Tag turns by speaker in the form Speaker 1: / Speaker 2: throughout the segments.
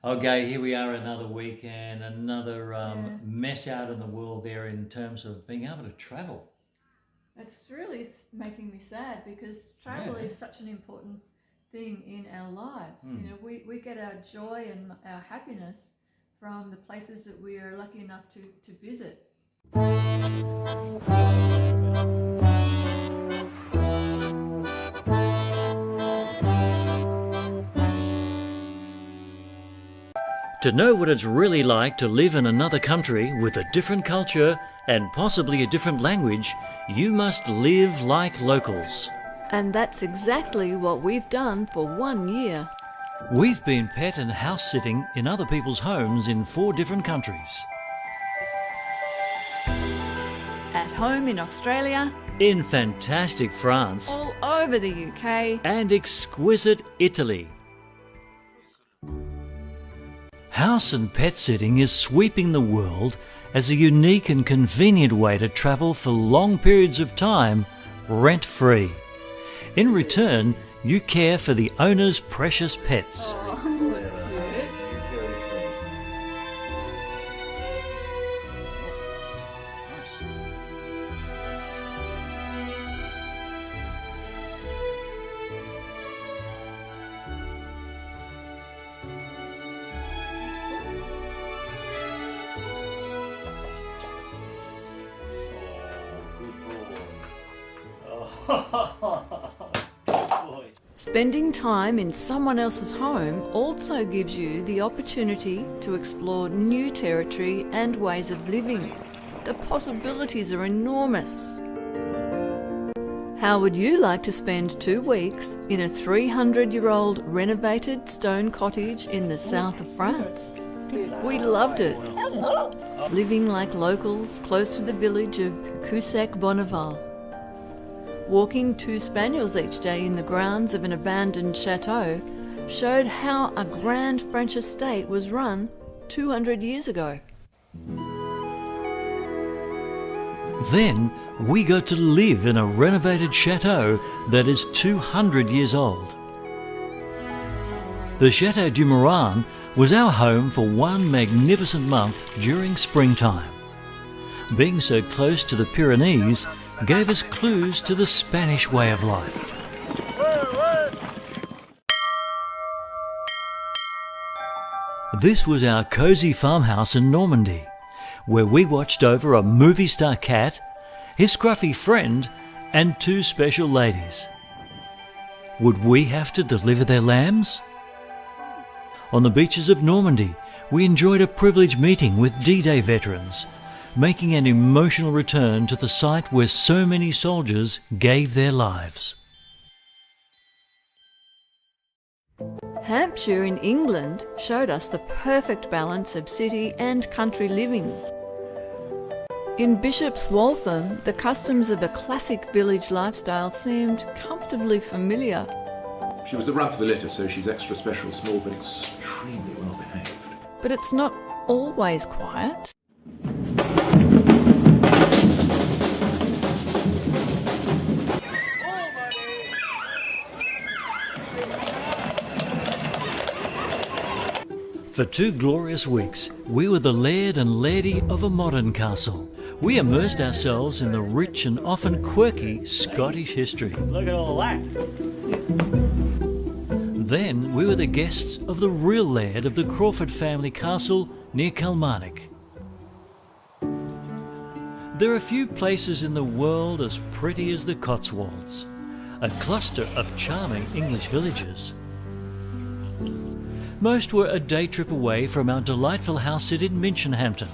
Speaker 1: Okay, here we are another week and another
Speaker 2: Yeah,
Speaker 1: mess out in the world there in terms of being able to travel.
Speaker 2: it's really making me sad because travel
Speaker 1: Yeah.
Speaker 2: is such an important thing in our lives.
Speaker 1: Hmm.
Speaker 2: We get our joy and our happiness from the places that we are lucky enough to visit.
Speaker 1: To know what it's really like to live in another country with a different culture and possibly a different language, you must live like locals.
Speaker 2: And that's exactly what we've done for 1 year.
Speaker 1: We've been pet and house sitting in other people's homes in 4 different countries.
Speaker 2: At home in Australia,
Speaker 1: In fantastic France
Speaker 2: all over the UK,
Speaker 1: and exquisite Italy. House and pet sitting is sweeping the world as a unique and convenient way to travel for long periods of time, rent-free. In return, you care for the owner's precious pets.
Speaker 2: Spending time in someone else's home also gives you the opportunity to explore new territory and ways of living. The possibilities are enormous. How would you like to spend 2 weeks in a 300-year-old renovated stone cottage in the south of France? We loved it. Living like locals close to the village of Cussec-Bonneval. Walking 2 spaniels each day in the grounds of an abandoned chateau showed how a grand French estate was run 200 years ago.
Speaker 1: Then we got to live in a renovated chateau that is 200 years old. The Chateau du Morin was our home for one magnificent month during springtime. Being so close to the Pyrenees gave us clues to the Spanish way of life. This was our cosy farmhouse in Normandy, where we watched over a movie star cat, his scruffy friend, and 2 special ladies. Would we have to deliver their lambs? On the beaches of Normandy, we enjoyed a privileged meeting with D-Day veterans, making an emotional return to the site where so many soldiers gave their lives.
Speaker 2: Hampshire in England showed us the perfect balance of city and country living. In Bishop's Waltham, the customs of a classic village lifestyle seemed comfortably familiar.
Speaker 3: She was the run for the litter, so she's extra special, small, but extremely well behaved.
Speaker 2: But it's not always quiet.
Speaker 1: For 2 glorious weeks, we were the laird and lady of a modern castle. We immersed ourselves in the rich and often quirky Scottish history.
Speaker 4: Look at all that.
Speaker 1: Then we were the guests of the real laird of the Crawford family castle near Kilmarnock. There are few places in the world as pretty as the Cotswolds, a cluster of charming English villages. Most were a day trip away from our delightful house sit in Minchinhampton.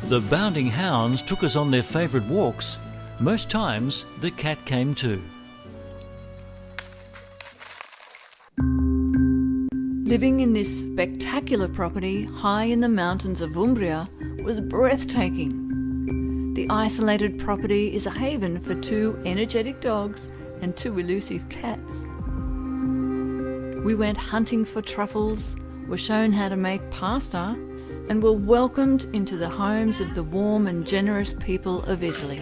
Speaker 1: The bounding hounds took us on their favourite walks. Most times the cat came too.
Speaker 2: Living in this spectacular property high in the mountains of Umbria was breathtaking. The isolated property is a haven for 2 energetic dogs and 2 elusive cats. We went hunting for truffles, were shown how to make pasta, and were welcomed into the homes of the warm and generous people of Italy.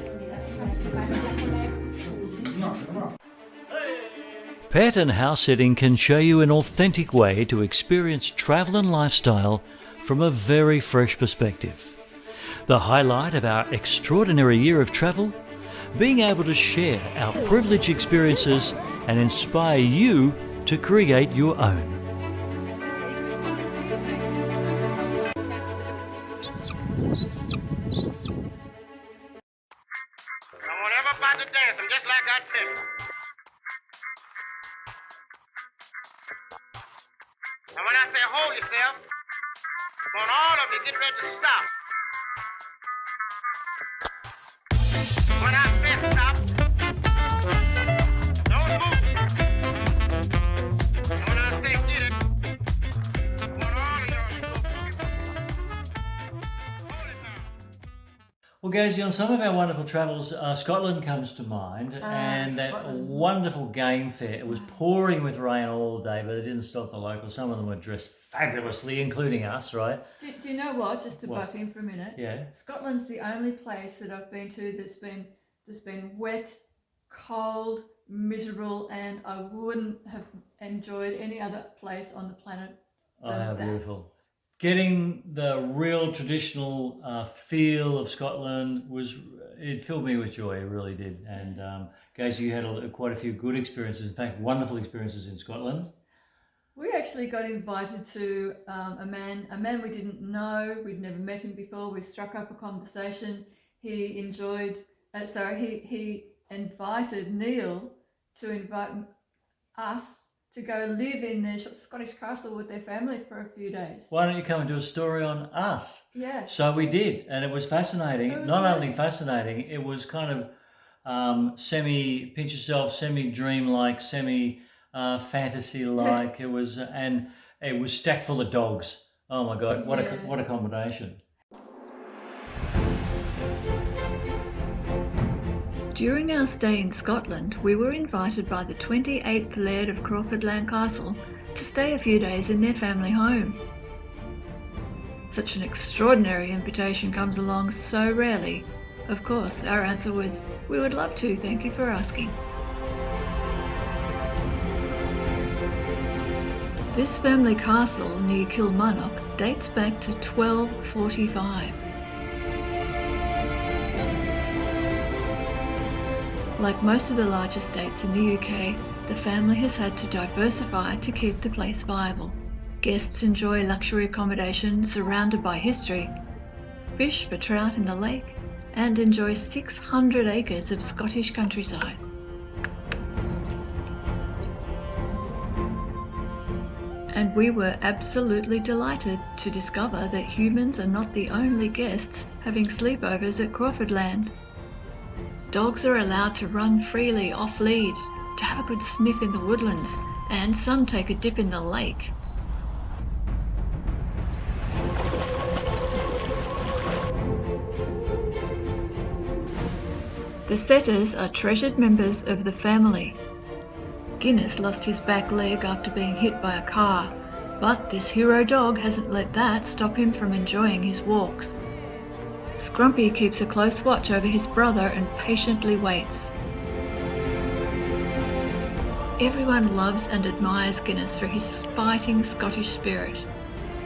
Speaker 1: Pet and house sitting can show you an authentic way to experience travel and lifestyle from a very fresh perspective. The highlight of our extraordinary year of travel? Being able to share our privileged experiences and inspire you to create your own.
Speaker 4: I want everybody to dance them just like I tell you. And when I say hold yourself, I want all of you to get ready to stop. When I say stop, don't move. And when I say get it, I want all of y'all to go. Hold it now.
Speaker 1: Well, Gazy, on some of our wonderful travels, Scotland comes to mind, and that
Speaker 2: Scotland.
Speaker 1: wonderful game fair. It was pouring with rain all day, but it didn't stop the locals. Some of them were dressed fabulously, including us, right?
Speaker 2: Do you know what? Just to
Speaker 1: What?
Speaker 2: butt in for a minute.
Speaker 1: Yeah.
Speaker 2: Scotland's the only place that I've been to that's been wet, cold, miserable, and I wouldn't have enjoyed any other place on the planet
Speaker 1: Oh,
Speaker 2: than
Speaker 1: how
Speaker 2: that.
Speaker 1: beautiful. Getting the real traditional feel of Scotland it filled me with joy, it really did. And Gazy, you had quite a few good experiences, in fact, wonderful experiences in Scotland.
Speaker 2: We actually got invited to a man we didn't know. We'd never met him before. We struck up a conversation. He invited Neil to invite us to go live in their Scottish castle with their family for a few days.
Speaker 1: Why don't you come and do a story on us?
Speaker 2: Yeah.
Speaker 1: So we did, and it was fascinating.
Speaker 2: It was
Speaker 1: Not only
Speaker 2: amazing.
Speaker 1: fascinating, it was kind of semi-pinch yourself, semi-dream-like, semi-fantasy-like. It was, and it was stacked full of dogs. Oh my God, what
Speaker 2: Yeah.
Speaker 1: a combination!
Speaker 2: During our stay in Scotland, we were invited by the 28th Laird of Crawfordland Castle to stay a few days in their family home. Such an extraordinary invitation comes along so rarely. Of course, our answer was, "We would love to, thank you for asking." This family castle near Kilmarnock dates back to 1245. Like most of the large estates in the UK, the family has had to diversify to keep the place viable. Guests enjoy luxury accommodation surrounded by history, fish for trout in the lake, and enjoy 600 acres of Scottish countryside. And we were absolutely delighted to discover that humans are not the only guests having sleepovers at Crawfordland. Dogs are allowed to run freely off lead, to have a good sniff in the woodlands, and some take a dip in the lake. The setters are treasured members of the family. Guinness lost his back leg after being hit by a car, but this hero dog hasn't let that stop him from enjoying his walks. Scrumpy keeps a close watch over his brother and patiently waits. Everyone loves and admires Guinness for his fighting Scottish spirit.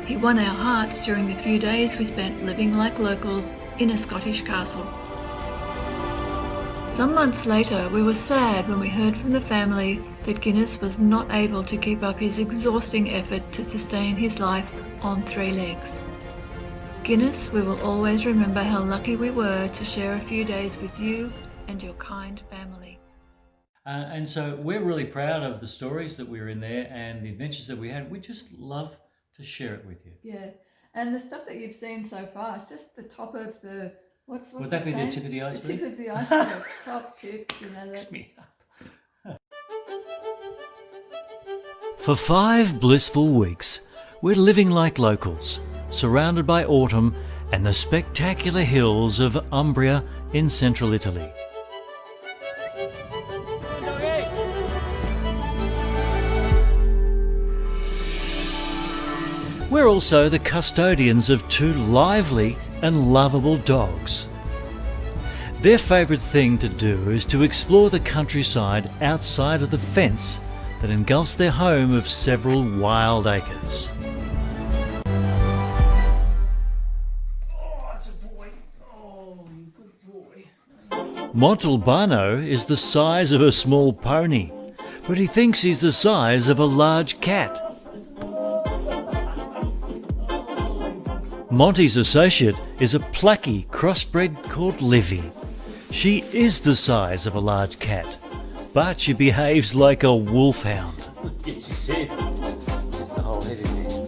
Speaker 2: He won our hearts during the few days we spent living like locals in a Scottish castle. Some months later, we were sad when we heard from the family that Guinness was not able to keep up his exhausting effort to sustain his life on 3 legs. Guinness, we will always remember how lucky we were to share a few days with you and your kind family.
Speaker 1: And so we're really proud of the stories that we were in there and the adventures that we had. We just love to share it with you.
Speaker 2: Yeah, and the stuff that you've seen so far, it's just the top of the... What's
Speaker 1: Would that be the
Speaker 2: saying?
Speaker 1: tip of the iceberg?
Speaker 2: The tip of the iceberg. Top tip, you know that.
Speaker 1: Me up. For 5 blissful weeks, we're living like locals, surrounded by autumn and the spectacular hills of Umbria in central Italy. We're also the custodians of 2 lively and lovable dogs. Their favourite thing to do is to explore the countryside outside of the fence that engulfs their home of several wild acres. Montalbano is the size of a small pony, but he thinks he's the size of a large cat. Monty's associate is a plucky crossbred called Livy. She is the size of a large cat, but she behaves like a wolfhound.
Speaker 5: It's his head. It's the whole head in there.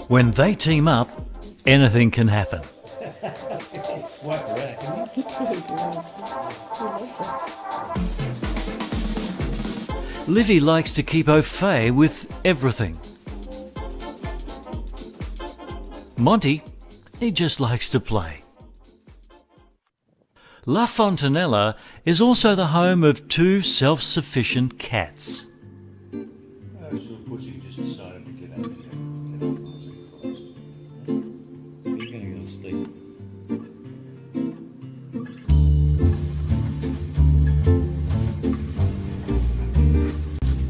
Speaker 1: When they team up, anything can happen.
Speaker 5: Swipe around, can you?
Speaker 1: Livy likes to keep au fait with everything. Monty, he just likes to play. La Fontanella is also the home of two self-sufficient cats.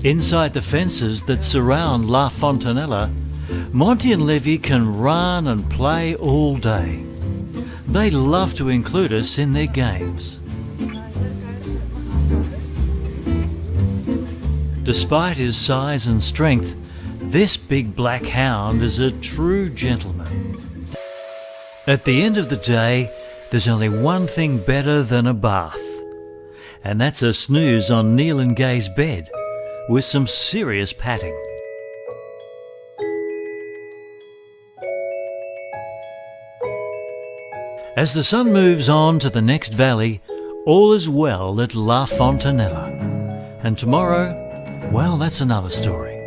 Speaker 1: Inside the fences that surround La Fontanella, Monty and Livy can run and play all day. They love to include us in their games. Despite his size and strength, this big black hound is a true gentleman. At the end of the day, there's only one thing better than a bath, and that's a snooze on Neil and Gay's bed with some serious patting. As the sun moves on to the next valley, all is well at La Fontanella. And tomorrow, well, that's another story.